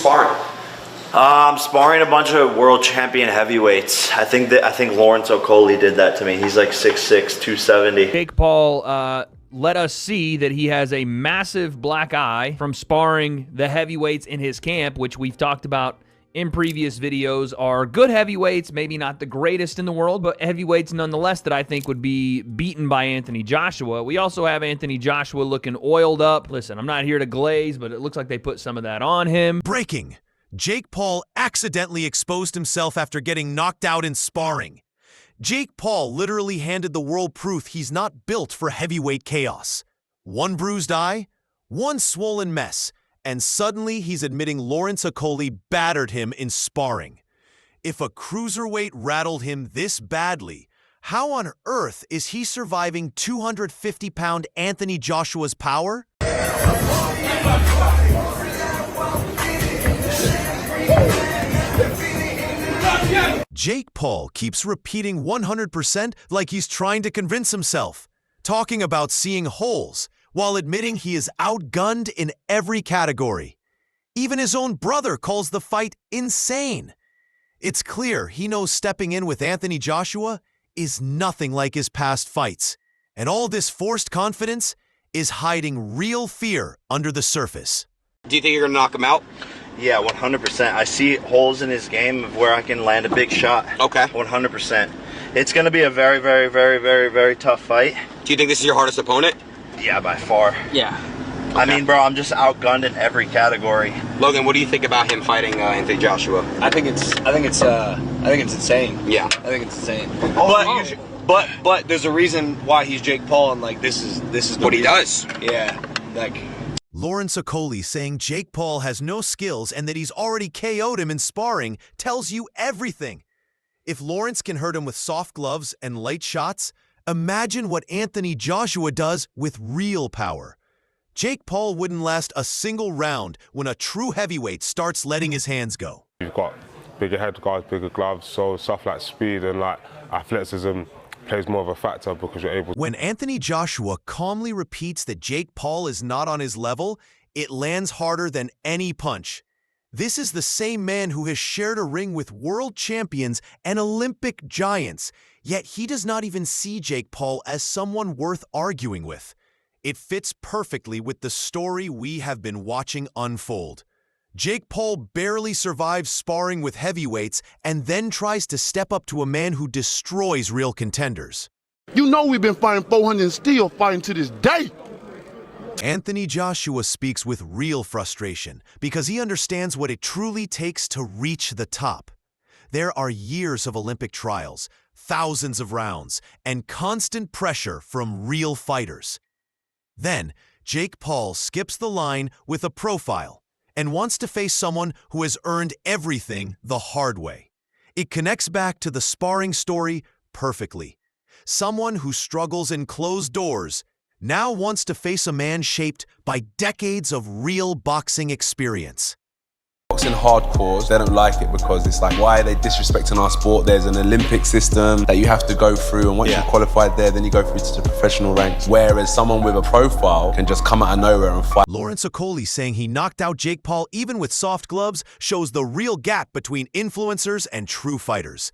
sparring? I'm sparring a bunch of world champion heavyweights. I think Lawrence Okolie did that to me. He's like 6'6", 270. Jake Paul let us see that he has a massive black eye from sparring the heavyweights in his camp, which we've talked about in previous videos are good heavyweights, maybe not the greatest in the world, but heavyweights nonetheless that I think would be beaten by Anthony Joshua. We also have Anthony Joshua looking oiled up. Listen, I'm not here to glaze, but it looks like they put some of that on him. Breaking. Jake Paul accidentally exposed himself after getting knocked out in sparring. Jake Paul literally handed the world proof he's not built for heavyweight chaos. One bruised eye, one swollen mess, and suddenly he's admitting Lawrence Okolie battered him in sparring. If a cruiserweight rattled him this badly, how on earth is he surviving 250-pound Anthony Joshua's power? Jake Paul keeps repeating 100% like he's trying to convince himself, talking about seeing holes, while admitting he is outgunned in every category. Even his own brother calls the fight insane. It's clear he knows stepping in with Anthony Joshua is nothing like his past fights, and all this forced confidence is hiding real fear under the surface. Do you think you're going to knock him out? Yeah, 100%. I see holes in his game of where I can land a big shot. Okay. 100%. It's going to be a very, very, very, very, very tough fight. Do you think this is your hardest opponent? Yeah, by far. Yeah. Okay. I mean, bro, I'm just outgunned in every category. Logan, what do you think about him fighting Anthony Joshua? I think it's insane. Yeah. I think it's insane. Oh. But there's a reason why he's Jake Paul, and like this is what he does. Yeah. Like Lawrence Okolie saying Jake Paul has no skills and that he's already KO'd him in sparring tells you everything. If Lawrence can hurt him with soft gloves and light shots, imagine what Anthony Joshua does with real power. Jake Paul wouldn't last a single round when a true heavyweight starts letting his hands go. You've got bigger head guards, bigger gloves, so stuff like speed and like athleticism plays more of a factor because you're able to. When Anthony Joshua calmly repeats that Jake Paul is not on his level, it lands harder than any punch. This is the same man who has shared a ring with world champions and Olympic giants, yet he does not even see Jake Paul as someone worth arguing with. It fits perfectly with the story we have been watching unfold. Jake Paul barely survives sparring with heavyweights and then tries to step up to a man who destroys real contenders. You know we've been fighting 400 and still fighting to this day. Anthony Joshua speaks with real frustration because he understands what it truly takes to reach the top. There are years of Olympic trials, thousands of rounds, and constant pressure from real fighters. Then, Jake Paul skips the line with a profile and wants to face someone who has earned everything the hard way. It connects back to the sparring story perfectly. Someone who struggles in closed doors now wants to face a man shaped by decades of real boxing experience. Boxing hardcores, they don't like it because it's like, why are they disrespecting our sport? There's an Olympic system that you have to go through, and once you're qualified there, then you go through to the professional ranks. Whereas someone with a profile can just come out of nowhere and fight. Lawrence Okolie saying he knocked out Jake Paul even with soft gloves shows the real gap between influencers and true fighters.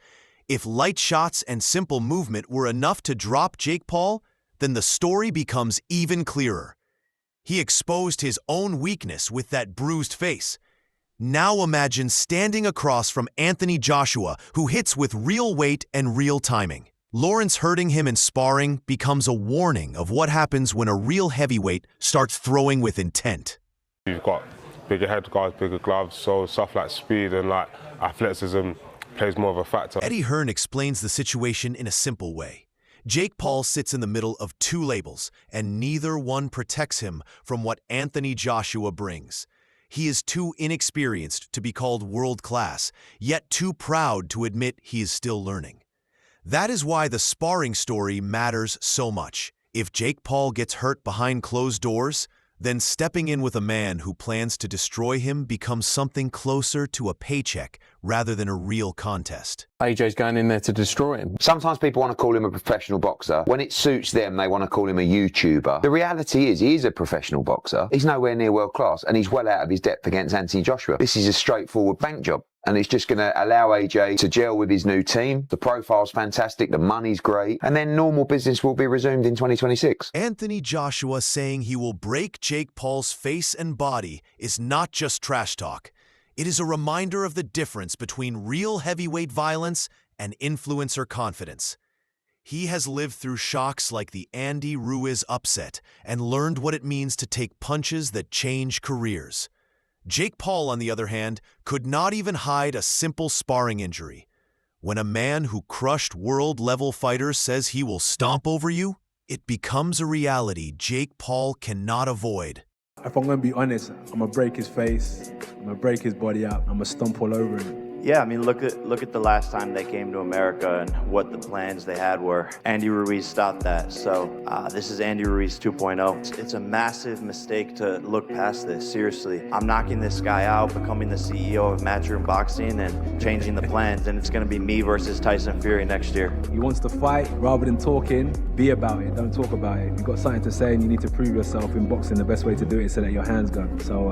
If light shots and simple movement were enough to drop Jake Paul, then the story becomes even clearer. He exposed his own weakness with that bruised face. Now imagine standing across from Anthony Joshua, who hits with real weight and real timing. Lawrence hurting him in sparring becomes a warning of what happens when a real heavyweight starts throwing with intent. You've got bigger head guards, bigger gloves, so stuff like speed and like athleticism plays more of a factor. Eddie Hearn explains the situation in a simple way. Jake Paul sits in the middle of two labels, and neither one protects him from what Anthony Joshua brings. He is too inexperienced to be called world-class, yet too proud to admit he is still learning. That is why the sparring story matters so much. If Jake Paul gets hurt behind closed doors, Then stepping in with a man who plans to destroy him becomes something closer to a paycheck rather than a real contest. AJ's going in there to destroy him. Sometimes people want to call him a professional boxer. When it suits them, they want to call him a YouTuber. The reality is, he is a professional boxer. He's nowhere near world class, and he's well out of his depth against Anthony Joshua. This is a straightforward bank job, and it's just going to allow AJ to gel with his new team. The profile's fantastic, the money's great, and then normal business will be resumed in 2026. Anthony Joshua saying he will break Jake Paul's face and body is not just trash talk. It is a reminder of the difference between real heavyweight violence and influencer confidence. He has lived through shocks like the Andy Ruiz upset and learned what it means to take punches that change careers. Jake Paul, on the other hand, could not even hide a simple sparring injury. When a man who crushed world-level fighters says he will stomp over you, it becomes a reality Jake Paul cannot avoid. If I'm going to be honest, I'm going to break his face, I'm going to break his body up, I'm going to stomp all over him. Yeah, I mean, look at the last time they came to America and what the plans they had were. Andy Ruiz stopped that, so this is Andy Ruiz 2.0. It's a massive mistake to look past this, seriously. I'm knocking this guy out, becoming the CEO of Matchroom Boxing and changing the plans, and it's going to be me versus Tyson Fury next year. He wants to fight, rather than talking, be about it, don't talk about it. You've got something to say and you need to prove yourself in boxing. The best way to do it is to let your hands go. So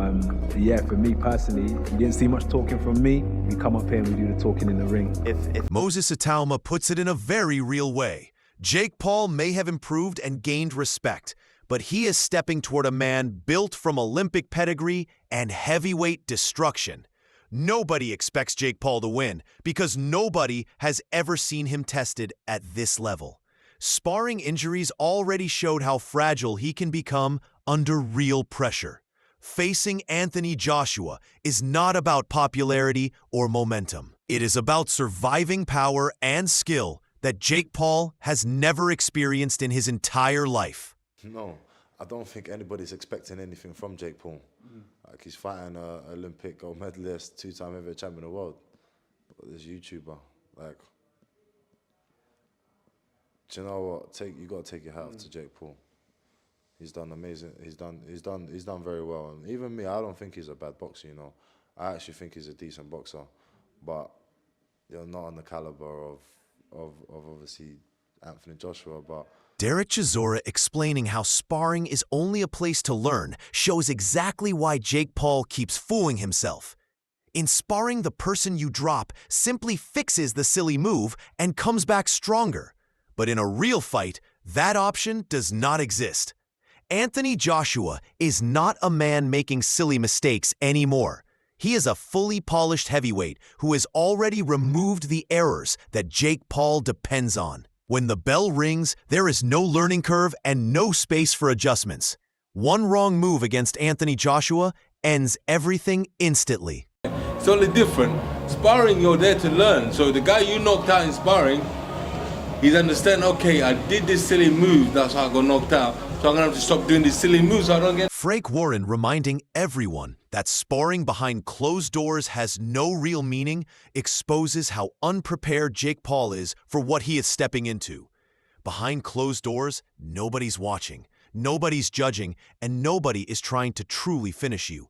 yeah, for me personally, you didn't see much talking from me. We come up here and we do the talking in the ring. If Moses Itauma puts it in a very real way. Jake Paul may have improved and gained respect, but he is stepping toward a man built from Olympic pedigree and heavyweight destruction. Nobody expects Jake Paul to win because nobody has ever seen him tested at this level. Sparring injuries already showed how fragile he can become under real pressure. Facing Anthony Joshua is not about popularity or momentum. It is about surviving power and skill that Jake Paul has never experienced in his entire life. No, I don't think anybody's expecting anything from Jake Paul. Like, he's fighting an Olympic gold medalist, two-time heavyweight champion of the world. But this YouTuber, like, do you know what? You got to take your hat off to Jake Paul. He's done amazing. He's done very well. And even me, I don't think he's a bad boxer. You know, I actually think he's a decent boxer, but you're not on the caliber of obviously Anthony Joshua. But Derek Chisora explaining how sparring is only a place to learn shows exactly why Jake Paul keeps fooling himself. In sparring, the person you drop simply fixes the silly move and comes back stronger. But in a real fight, that option does not exist. Anthony Joshua is not a man making silly mistakes anymore. He is a fully polished heavyweight who has already removed the errors that Jake Paul depends on. When the bell rings, there is no learning curve and no space for adjustments. One wrong move against Anthony Joshua ends everything instantly. It's only different. Sparring, you're there to learn. So the guy you knocked out in sparring, he's understanding, okay, I did this silly move, that's how I got knocked out. So I'm going to have to stop doing these silly moves so I don't get... Frank Warren reminding everyone that sparring behind closed doors has no real meaning exposes how unprepared Jake Paul is for what he is stepping into. Behind closed doors, nobody's watching, nobody's judging, and nobody is trying to truly finish you.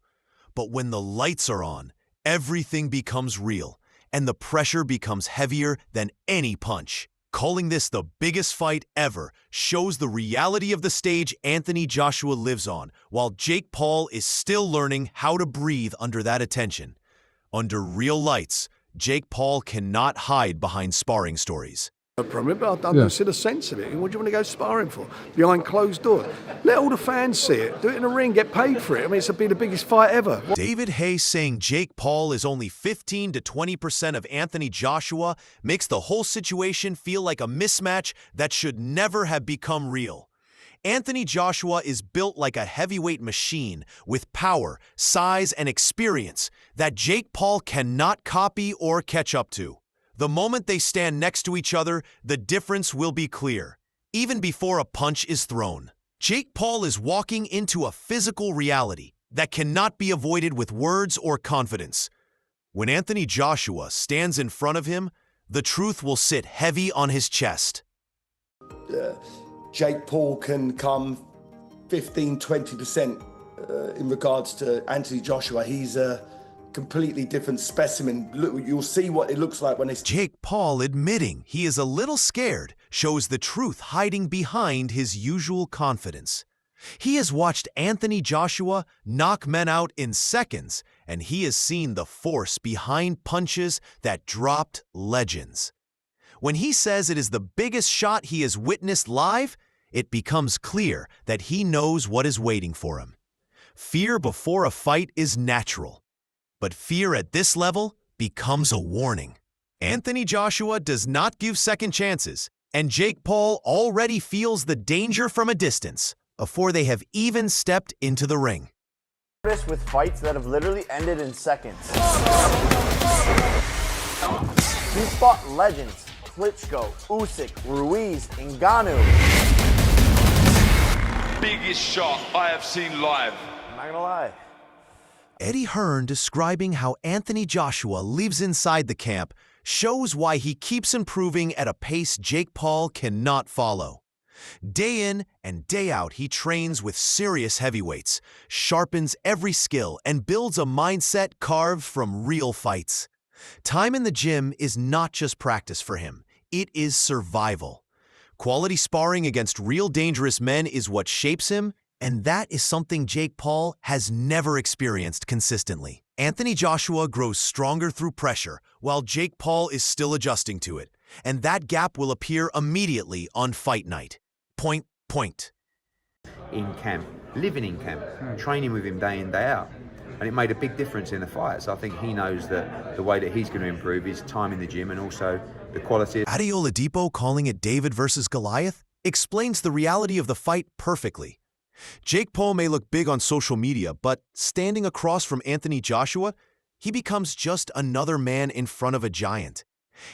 But when the lights are on, everything becomes real, and the pressure becomes heavier than any punch. Calling this the biggest fight ever shows the reality of the stage Anthony Joshua lives on, while Jake Paul is still learning how to breathe under that attention. Under real lights, Jake Paul cannot hide behind sparring stories. From it, but I don't see the sense of it. What do you want to go sparring for? Behind closed doors. Let all the fans see it. Do it in a ring, get paid for it. I mean, it's be the biggest fight ever. David Hayes saying Jake Paul is only 15 to 20% of Anthony Joshua makes the whole situation feel like a mismatch that should never have become real. Anthony Joshua is built like a heavyweight machine with power, size, and experience that Jake Paul cannot copy or catch up to. The moment they stand next to each other, the difference will be clear, even before a punch is thrown. Jake Paul is walking into a physical reality that cannot be avoided with words or confidence. When Anthony Joshua stands in front of him, the truth will sit heavy on his chest. Jake Paul can come 15, 20% in regards to Anthony Joshua. He's a completely different specimen. Look, you'll see what it looks like when they... Jake Paul admitting he is a little scared shows the truth hiding behind his usual confidence. He has watched Anthony Joshua knock men out in seconds, and he has seen the force behind punches that dropped legends. When he says it is the biggest shot he has witnessed live, it becomes clear that he knows what is waiting for him. Fear before a fight is natural, but fear at this level becomes a warning. Anthony Joshua does not give second chances, and Jake Paul already feels the danger from a distance before they have even stepped into the ring. With fights that have literally ended in seconds. He's fought legends: Klitschko, Usyk, Ruiz, Ngannou. Biggest shot I have seen live. I'm not gonna lie. Eddie Hearn describing how Anthony Joshua lives inside the camp shows why he keeps improving at a pace Jake Paul cannot follow. Day in and day out, he trains with serious heavyweights, sharpens every skill, and builds a mindset carved from real fights. Time in the gym is not just practice for him, it is survival. Quality sparring against real dangerous men is what shapes him, and that is something Jake Paul has never experienced consistently. Anthony Joshua grows stronger through pressure, while Jake Paul is still adjusting to it, and that gap will appear immediately on fight night. Point. In camp, living in camp, training with him day in, day out. And it made a big difference in the fights. I think he knows that the way that he's going to improve is time in the gym and also the quality. Adi Oladipo calling it David versus Goliath explains the reality of the fight perfectly. Jake Paul may look big on social media, but standing across from Anthony Joshua, he becomes just another man in front of a giant.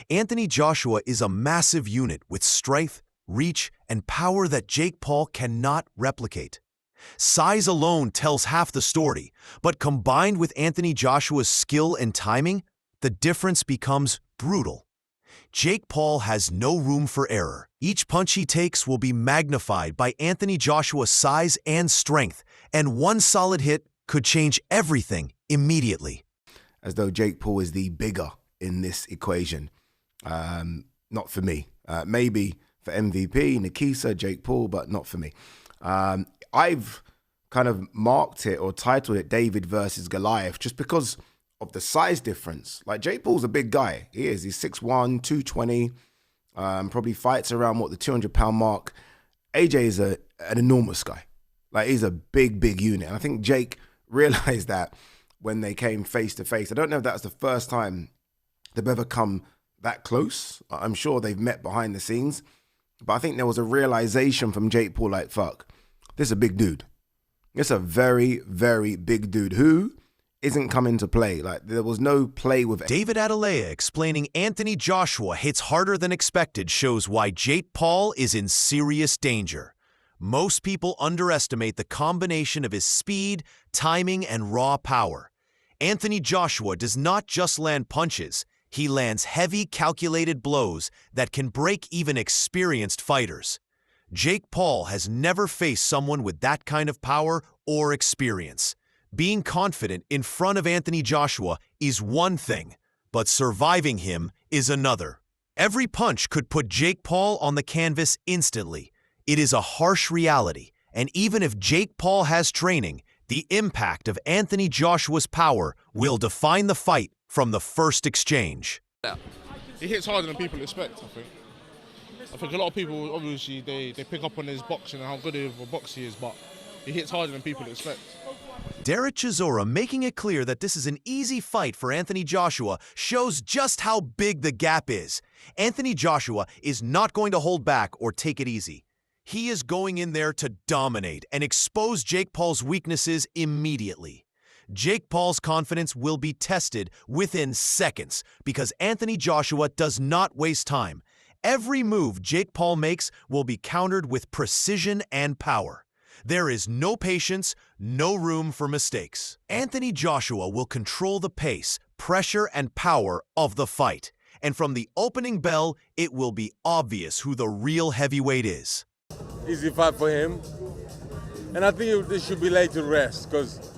Anthony Joshua is a massive unit with strength, reach, and power that Jake Paul cannot replicate. Size alone tells half the story, but combined with Anthony Joshua's skill and timing, the difference becomes brutal. Jake Paul has no room for error. Each punch he takes will be magnified by Anthony Joshua's size and strength, and one solid hit could change everything immediately. As though Jake Paul is the bigger in this equation. Not for me. Maybe for MVP, Nikisa, Jake Paul, but not for me. I've kind of marked it or titled it David versus Goliath just because of the size difference. Like, Jake Paul's a big guy. He is. He's 6'1", 220, probably fights around, the 200-pound mark. AJ is an enormous guy. Like, he's a big, big unit. And I think Jake realized that when they came face to face. I don't know if that's the first time they've ever come that close. I'm sure they've met behind the scenes. But I think there was a realization from Jake Paul, like, fuck, this is a big dude. It's a very, very big dude who isn't coming to play. Like, there was no play with it. David Adelea explaining Anthony Joshua hits harder than expected shows why Jake Paul is in serious danger. Most people underestimate the combination of his speed, timing, and raw power. Anthony Joshua does not just land punches. He lands heavy, calculated blows that can break even experienced fighters. Jake Paul has never faced someone with that kind of power or experience. Being confident in front of Anthony Joshua is one thing, but surviving him is another. Every punch could put Jake Paul on the canvas instantly. It is a harsh reality, and even if Jake Paul has training, the impact of Anthony Joshua's power will define the fight from the first exchange. He hits harder than people expect, I think. I think a lot of people, obviously, they pick up on his boxing and how good of a boxer he is, but he hits harder than people expect. Derek Chisora making it clear that this is an easy fight for Anthony Joshua shows just how big the gap is. Anthony Joshua is not going to hold back or take it easy. He is going in there to dominate and expose Jake Paul's weaknesses immediately. Jake Paul's confidence will be tested within seconds because Anthony Joshua does not waste time. Every move Jake Paul makes will be countered with precision and power. There is no patience, no room for mistakes. Anthony Joshua will control the pace, pressure, and power of the fight. And from the opening bell, it will be obvious who the real heavyweight is. Easy fight for him. And I think this should be laid to rest because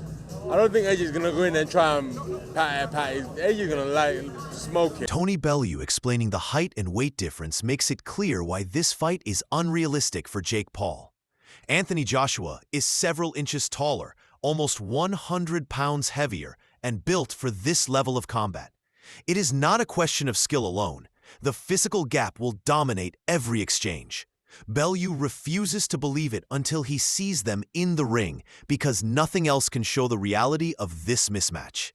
I don't think AJ's going to go in and try and pat it. AJ's going to smoke it. Tony Bellew explaining the height and weight difference makes it clear why this fight is unrealistic for Jake Paul. Anthony Joshua is several inches taller, almost 100 pounds heavier, and built for this level of combat. It is not a question of skill alone. The physical gap will dominate every exchange. Bellew refuses to believe it until he sees them in the ring because nothing else can show the reality of this mismatch.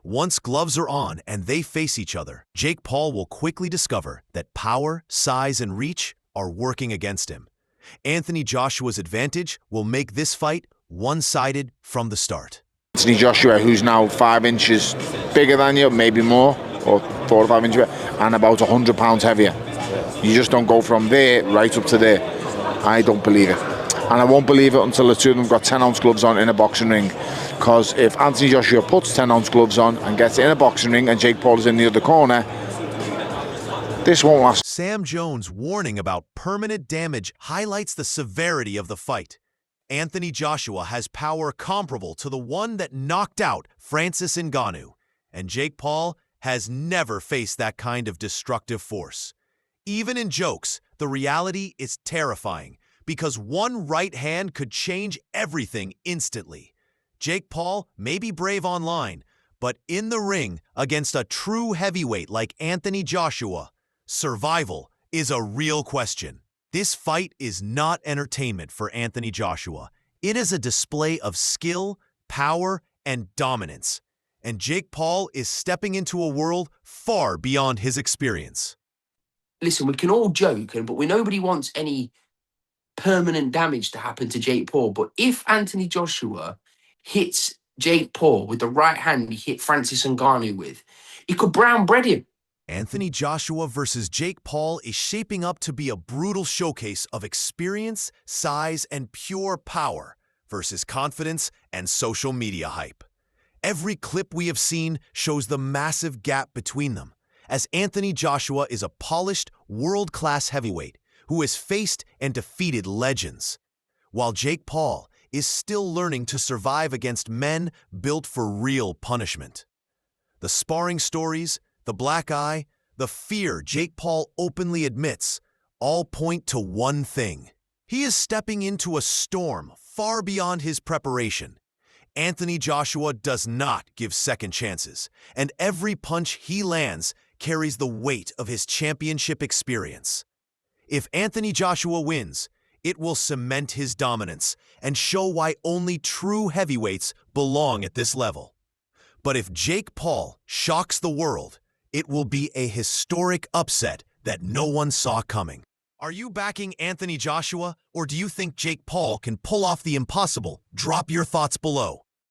Once gloves are on and they face each other, Jake Paul will quickly discover that power, size, and reach are working against him. Anthony Joshua's advantage will make this fight one-sided from the start. Anthony Joshua, who's now 5 inches bigger than you, maybe more, or 4 or 5 inches bigger, and about 100 pounds heavier. You just don't go from there right up to there. I don't believe it. And I won't believe it until the two of them got 10-ounce gloves on in a boxing ring. Because if Anthony Joshua puts 10-ounce gloves on and gets in a boxing ring and Jake Paul is in the other corner, this won't last. Sam Jones' warning about permanent damage highlights the severity of the fight. Anthony Joshua has power comparable to the one that knocked out Francis Ngannou, and Jake Paul has never faced that kind of destructive force. Even in jokes, the reality is terrifying because one right hand could change everything instantly. Jake Paul may be brave online, but in the ring against a true heavyweight like Anthony Joshua, survival is a real question. This fight is not entertainment for Anthony Joshua. It is a display of skill, power, and dominance. And Jake Paul is stepping into a world far beyond his experience. Listen, we can all joke, but nobody wants any permanent damage to happen to Jake Paul. But if Anthony Joshua hits Jake Paul with the right hand he hit Francis Ngannou with, he could brown bread him. Anthony Joshua versus Jake Paul is shaping up to be a brutal showcase of experience, size, and pure power versus confidence and social media hype. Every clip we have seen shows the massive gap between them, as Anthony Joshua is a polished, world-class heavyweight who has faced and defeated legends, while Jake Paul is still learning to survive against men built for real punishment. The sparring stories, the black eye, the fear Jake Paul openly admits, all point to one thing. He is stepping into a storm far beyond his preparation. Anthony Joshua does not give second chances, and every punch he lands carries the weight of his championship experience. If Anthony Joshua wins, it will cement his dominance and show why only true heavyweights belong at this level. But if Jake Paul shocks the world, it will be a historic upset that no one saw coming. Are you backing Anthony Joshua, or do you think Jake Paul can pull off the impossible? Drop your thoughts below.